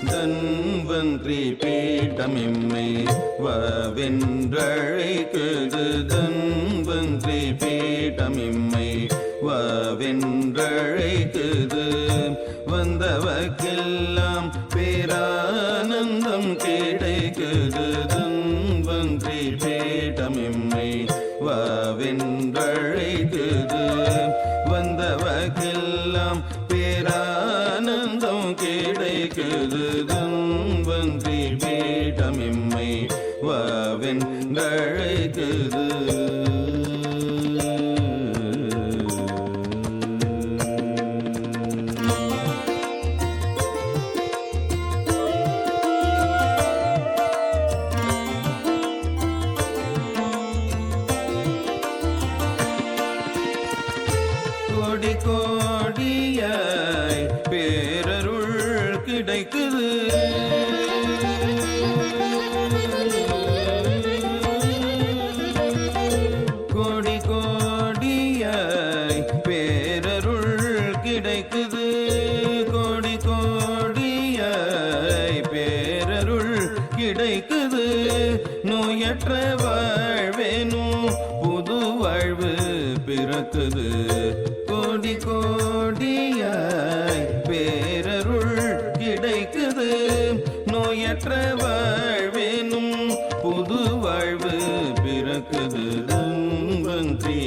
தன்வன்றி பீட்டமிம்மை வவென்றழைக்குது தன்வன்றி பீட்டமிம்மை வவென்றழைக்குது வந்தவர்க்கெல்லாம் பேரானந்தம் கிடைக்குது தன்வன்றி பீட்டமிம்மை வவென்றழைக்குது வந்தவர்க்கெல்லாம் பேரானந்தம் கிடைக்குது தன்வன்றி பீட்டமிம்மை வவென்றழைக்குது கோடி கோடியாய் பேரருள் கிடைக்குது கோடி கோடியாய் பேரருள் கிடைக்குது கோடி கோடியாய் பேரருள் கிடைக்குது நோயற்ற வாழ்வேனும் புது வாழ்வு பிறக்குது கோடி கோடியாய் பேரருள் கிடைக்குது நோயற்ற வாழ்வேனும் புது வாழ்வு பிறக்குது தன்வன்றி